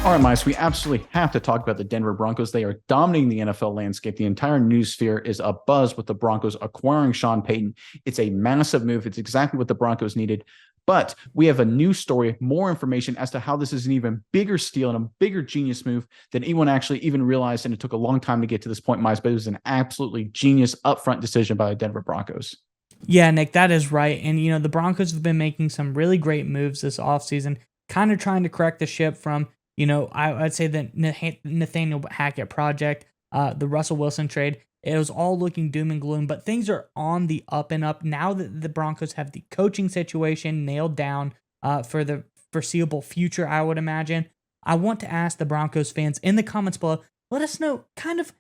All right, Mice, we absolutely have to talk about the Denver Broncos. They are dominating the NFL landscape. The entire news sphere is abuzz with the Broncos acquiring Sean Payton. It's a massive move. It's exactly what the Broncos needed. But we have a new story, more information as to how this is an even bigger steal and a bigger genius move than anyone actually even realized. And it took a long time to get to this point, Mice, but it was an absolutely genius upfront decision by the Denver Broncos. Yeah, Nick, that is right. And, the Broncos have been making some really great moves this offseason, kind of trying to correct the ship from, I'd say the Nathaniel Hackett project, the Russell Wilson trade. It was all looking doom and gloom, but things are on the up and up now that the Broncos have the coaching situation nailed down for the foreseeable future, I would imagine. I want to ask the Broncos fans in the comments below, let us know kind of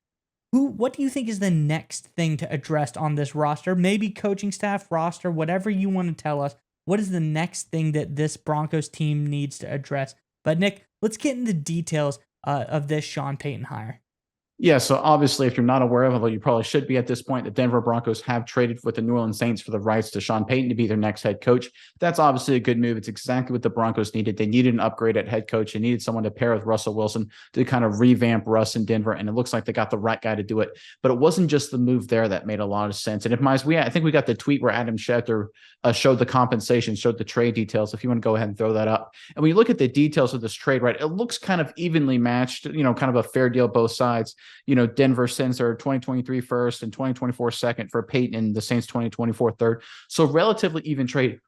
what do you think is the next thing to address on this roster? Maybe coaching staff, roster, whatever you want to tell us. What is the next thing that this Broncos team needs to address? But Nick, let's get into details of this Sean Payton hire. Yeah, so obviously, if you're not aware of it, although you probably should be at this point, the Denver Broncos have traded with the New Orleans Saints for the rights to Sean Payton to be their next head coach. That's obviously a good move. It's exactly what the Broncos needed. They needed an upgrade at head coach. They needed someone to pair with Russell Wilson to kind of revamp Russ in Denver, and it looks like they got the right guy to do it. But it wasn't just the move there that made a lot of sense. And if I think we got the tweet where Adam Schefter showed the compensation, showed the trade details. If you want to go ahead and throw that up. And when you look at the details of this trade, right, it looks kind of evenly matched, kind of a fair deal both sides. Denver sends their 2023 first and 2024 second for Peyton, and the Saints 2024 third. So relatively even trade.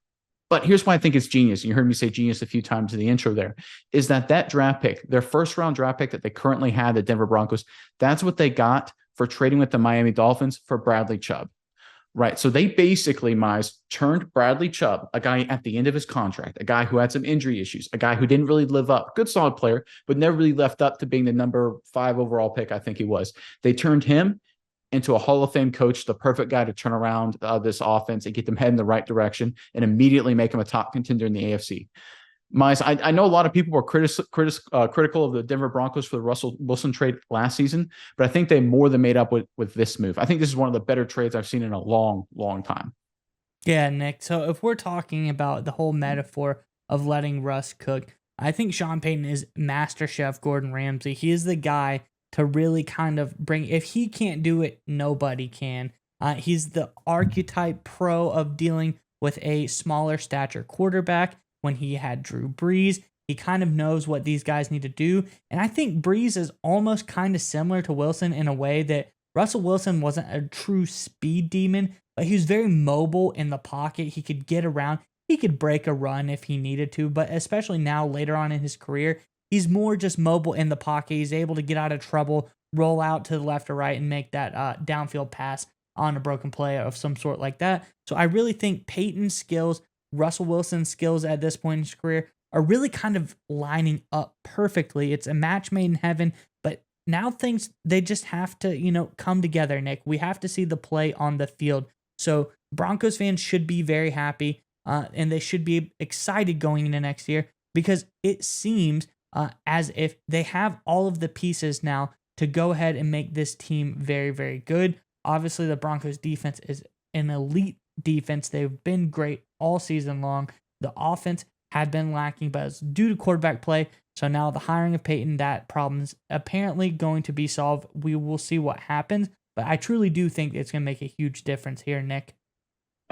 But here's why I think it's genius. You heard me say genius a few times in the intro there, is that draft pick, their first round draft pick that they currently had, the Denver Broncos, that's what they got for trading with the Miami Dolphins for Bradley Chubb. Right. So they basically, Mize, turned Bradley Chubb, a guy at the end of his contract, a guy who had some injury issues, a guy who didn't really live up, good solid player, but never really left up to being the number 5 overall pick, I think he was. They turned him into a Hall of Fame coach, the perfect guy to turn around this offense and get them heading in the right direction and immediately make him a top contender in the AFC. Miles, I know a lot of people were critical of the Denver Broncos for the Russell Wilson trade last season, but I think they more than made up with this move. I think this is one of the better trades I've seen in a long, long time. Yeah, Nick. So if we're talking about the whole metaphor of letting Russ cook, I think Sean Payton is Master Chef Gordon Ramsay. He is the guy to really kind of bring, if he can't do it, nobody can. He's the archetype pro of dealing with a smaller stature quarterback. When he had Drew Brees, he kind of knows what these guys need to do. And I think Brees is almost kind of similar to Wilson in a way that Russell Wilson wasn't a true speed demon, but he was very mobile in the pocket. He could get around. He could break a run if he needed to, but especially now later on in his career, he's more just mobile in the pocket. He's able to get out of trouble, roll out to the left or right, and make that downfield pass on a broken play of some sort like that. So I really think Peyton's skills, Russell Wilson's skills at this point in his career are really kind of lining up perfectly. It's a match made in heaven, but now things, they just have to, come together, Nick. We have to see the play on the field. So Broncos fans should be very happy and they should be excited going into next year because it seems as if they have all of the pieces now to go ahead and make this team very, very good. Obviously, the Broncos defense is an elite defense. They've been great all season long. The offense had been lacking, but it's due to quarterback play. So now the hiring of Peyton, that problem's apparently going to be solved. We will see what happens, but I truly do think it's going to make a huge difference here, Nick.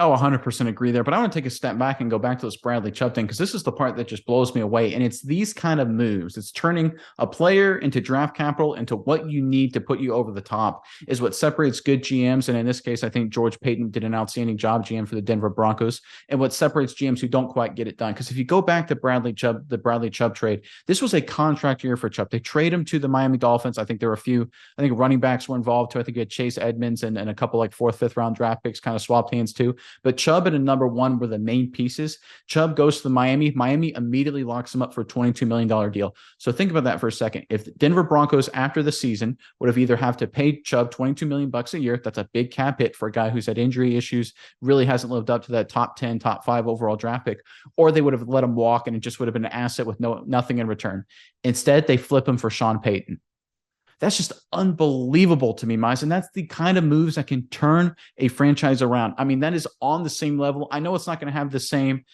Oh, 100% agree there. But I want to take a step back and go back to this Bradley Chubb thing because this is the part that just blows me away. And it's these kind of moves. It's turning a player into draft capital into what you need to put you over the top is what separates good GMs. And in this case, I think George Payton did an outstanding job GM for the Denver Broncos and what separates GMs who don't quite get it done. Because if you go back to the Bradley Chubb trade, this was a contract year for Chubb. They trade him to the Miami Dolphins. I think there were I think running backs were involved too. I think you had Chase Edmonds and a couple like 4th, 5th round draft picks kind of swapped hands too. But Chubb and a number 1 were the main pieces. Chubb goes to the Miami. Miami immediately locks him up for a $22 million deal. So think about that for a second. If the Denver Broncos after the season would have either have to pay Chubb $22 million a year, that's a big cap hit for a guy who's had injury issues, really hasn't lived up to that top 10, top 5 overall draft pick, or they would have let him walk and it just would have been an asset with nothing in return. Instead, they flip him for Sean Payton. That's just unbelievable to me, Miles. And that's the kind of moves that can turn a franchise around. I mean, that is on the same level. I know it's not going to have the same,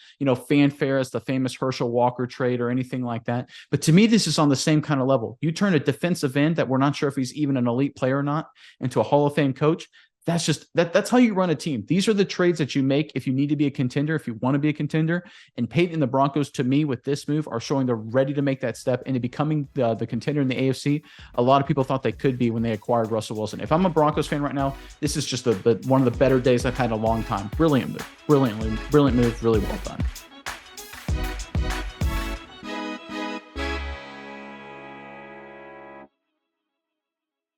fanfare as the famous Herschel Walker trade or anything like that. But to me, this is on the same kind of level. You turn a defensive end that we're not sure if he's even an elite player or not into a Hall of Fame coach. That's how you run a team. These are the trades that you make if you need to be a contender, if you want to be a contender. And Peyton and the Broncos, to me, with this move, are showing they're ready to make that step into becoming the contender in the AFC. A lot of people thought they could be when they acquired Russell Wilson. If I'm a Broncos fan right now, this is just one of the better days I've had in a long time. Brilliant move. Brilliant move. Really well done.